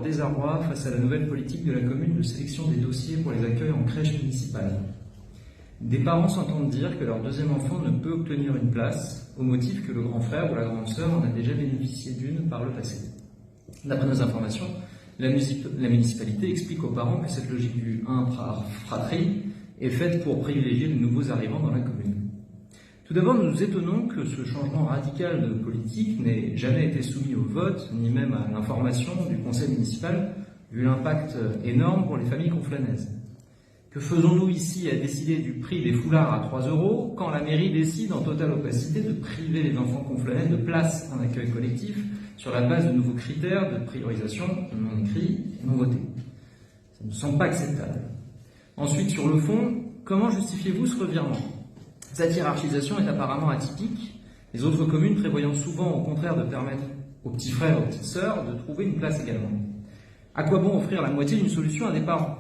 Désarroi face à la nouvelle politique de la commune de sélection des dossiers pour les accueils en crèche municipale. Des parents s'entendent dire que leur deuxième enfant ne peut obtenir une place au motif que le grand frère ou la grande sœur en a déjà bénéficié d'une par le passé. D'après nos informations, la municipalité explique aux parents que cette logique du 1 par fratrie est faite pour privilégier les nouveaux arrivants dans la commune. Tout d'abord, nous nous étonnons que ce changement radical de politique n'ait jamais été soumis au vote, ni même à l'information du conseil municipal, vu l'impact énorme pour les familles conflanaises. Que faisons-nous ici à décider du prix des foulards à 3 € quand la mairie décide en totale opacité de priver les enfants conflanais de place en accueil collectif sur la base de nouveaux critères de priorisation non écrits et non votés? Ça ne nous semble pas acceptable. Ensuite, sur le fond, comment justifiez-vous ce revirement? Cette hiérarchisation est apparemment atypique, les autres communes prévoyant souvent au contraire de permettre aux petits frères et aux petites sœurs de trouver une place également. À quoi bon offrir la moitié d'une solution à des parents?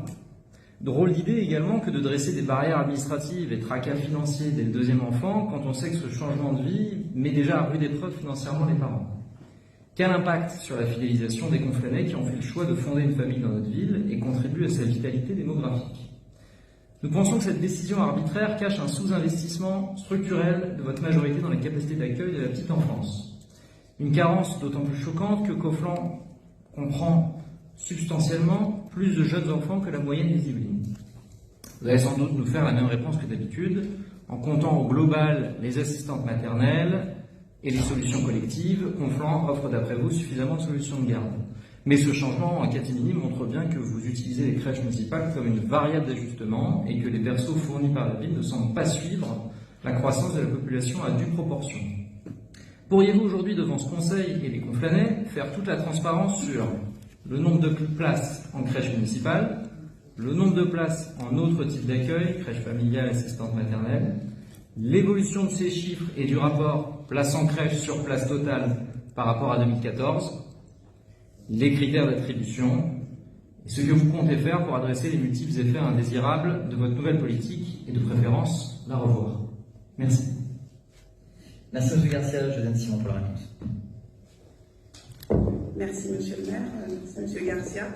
Drôle d'idée également que de dresser des barrières administratives et tracas financiers dès le deuxième enfant quand on sait que ce changement de vie met déjà à rude épreuve financièrement les parents. Quel impact sur la fidélisation des conflanais qui ont fait le choix de fonder une famille dans notre ville et contribuent à sa vitalité démographique? Nous pensons que cette décision arbitraire cache un sous-investissement structurel de votre majorité dans les capacités d'accueil de la petite enfance. Une carence d'autant plus choquante que Conflans comprend substantiellement plus de jeunes enfants que la moyenne des Yvelines. Vous allez sans doute nous faire la même réponse que d'habitude, en comptant au global les assistantes maternelles et les solutions collectives. Conflans offre d'après vous suffisamment de solutions de garde. Mais ce changement en catimini montre bien que vous utilisez les crèches municipales comme une variable d'ajustement et que les berceaux fournis par la ville ne semblent pas suivre la croissance de la population à due proportion. Pourriez-vous aujourd'hui, devant ce conseil et les conflanais, faire toute la transparence sur le nombre de places en crèche municipale, le nombre de places en autres types d'accueil, crèche familiale, assistante maternelle, l'évolution de ces chiffres et du rapport place en crèche sur place totale par rapport à 2014, les critères d'attribution et ce que vous comptez faire pour adresser les multiples effets indésirables de votre nouvelle politique et de préférence la revoir. Merci. Merci M. Garcia, je donne Simon pour la réponse. Merci Monsieur le maire, merci Monsieur Garcia.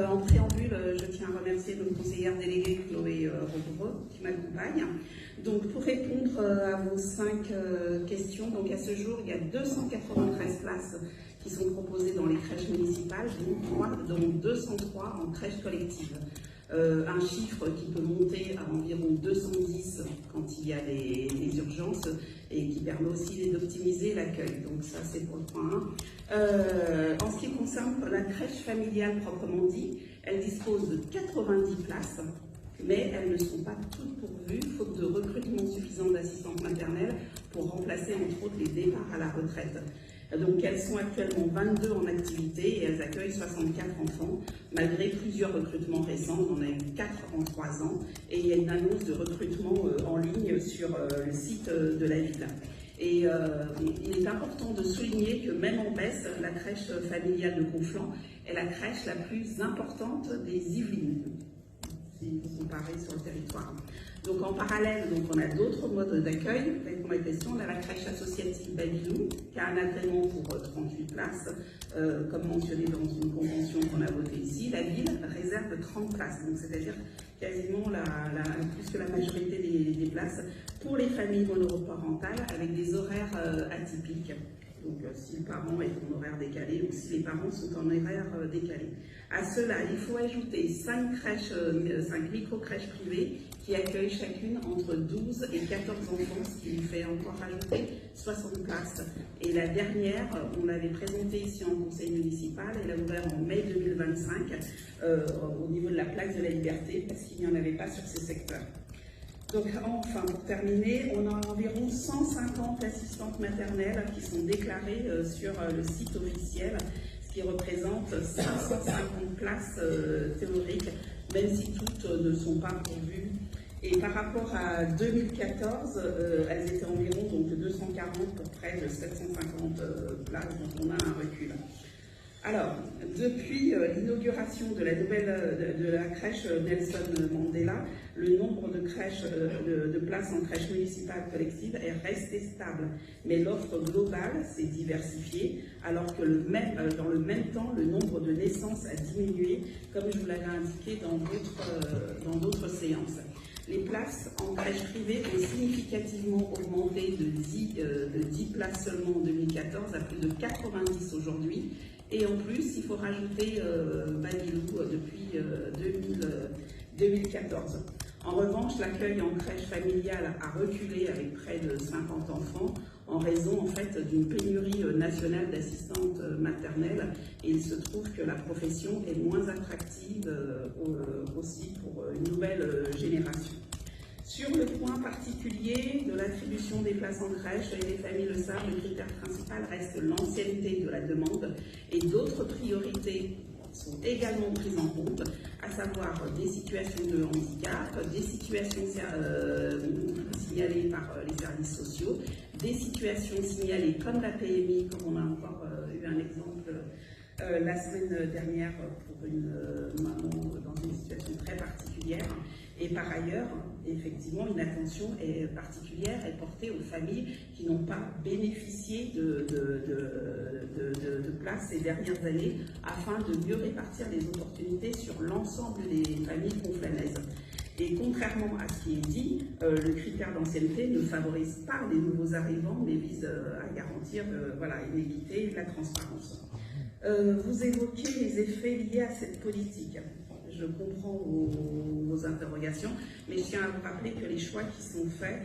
En préambule, je tiens à remercier notre conseillère déléguée Chloé Robreux qui m'accompagne. Donc pour répondre à vos 5 questions, donc à ce jour il y a 293 places qui sont proposées dans les crèches municipales, dont 203 en crèche collective. Un chiffre qui peut monter à environ 210 quand il y a des urgences et qui permet aussi d'optimiser l'accueil. Donc ça c'est pour le point 1. En ce qui concerne la crèche familiale proprement dit, elle dispose de 90 places, mais elles ne sont pas toutes pourvues, faute de recrutement suffisant d'assistantes maternelles pour remplacer entre autres les départs à la retraite. Donc elles sont actuellement 22 en activité et elles accueillent 64 enfants, malgré plusieurs recrutements récents. On en a eu 4 en 3 ans et il y a une annonce de recrutement en ligne sur le site de la ville. Et il est important de souligner que même en baisse, la crèche familiale de Conflans est la crèche la plus importante des Yvelines, si vous comparez sur le territoire. Donc en parallèle, on a d'autres modes d'accueil. Pour ma question, on a la crèche associative Babylou, qui a un agrément pour 38 places. Comme mentionné dans une convention qu'on a votée ici, la ville réserve 30 places, donc c'est-à-dire quasiment plus que la majorité des places pour les familles monoparentales avec des horaires atypiques. Donc si le parent est en horaire décalé ou si les parents sont en horaire décalé. À cela, il faut ajouter 5 micro-crèches privées qui accueillent chacune entre 12 et 14 enfants, ce qui lui fait encore ajouter 60 places. Et la dernière, on l'avait présentée ici en conseil municipal, elle a ouvert en mai 2025 au niveau de la place de la Liberté, parce qu'il n'y en avait pas sur ces secteurs. Donc enfin, pour terminer, on a environ 150 assistantes maternelles qui sont déclarées sur le site officiel, ce qui représente 550 places théoriques, même si toutes ne sont pas pourvues. Et par rapport à 2014, elles étaient environ 240 pour près de 750 places, donc on a un recul. Alors, depuis l'inauguration de la crèche Nelson Mandela, le nombre de places en crèche municipale collective est resté stable. Mais l'offre globale s'est diversifiée, alors que dans le même temps, le nombre de naissances a diminué, comme je vous l'avais indiqué dans d'autres séances. Les places en crèche privée ont significativement augmenté de 10 places seulement en 2014 à plus de 90 aujourd'hui. Et en plus, il faut rajouter Babylou depuis 2014. En revanche, l'accueil en crèche familiale a reculé avec près de 50 enfants en raison en fait d'une pénurie nationale d'assistantes maternelles. Et il se trouve que la profession est moins attractive aussi pour une nouvelle génération. Sur le point particulier de l'attribution des places en crèche, et les familles le savent, le critère principal reste l'ancienneté de la demande et d'autres priorités sont également prises en compte, à savoir des situations de handicap, des situations signalées par les services sociaux, des situations signalées comme la PMI, comme on a encore eu un exemple la semaine dernière pour une maman dans une situation très particulière. Et par ailleurs, effectivement, une attention particulière est portée aux familles qui n'ont pas bénéficié de places ces dernières années afin de mieux répartir les opportunités sur l'ensemble des familles conflanaises. Et contrairement à ce qui est dit, le critère d'ancienneté ne favorise pas les nouveaux arrivants, mais vise à garantir une équité et de la transparence. Vous évoquez les effets liés à cette politique. Je comprends vos interrogations, mais je tiens à vous rappeler que les choix qui sont faits,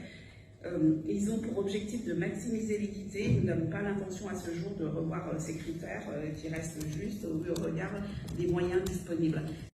ils ont pour objectif de maximiser l'équité. Nous n'avons pas l'intention à ce jour de revoir ces critères qui restent justes au regard des moyens disponibles.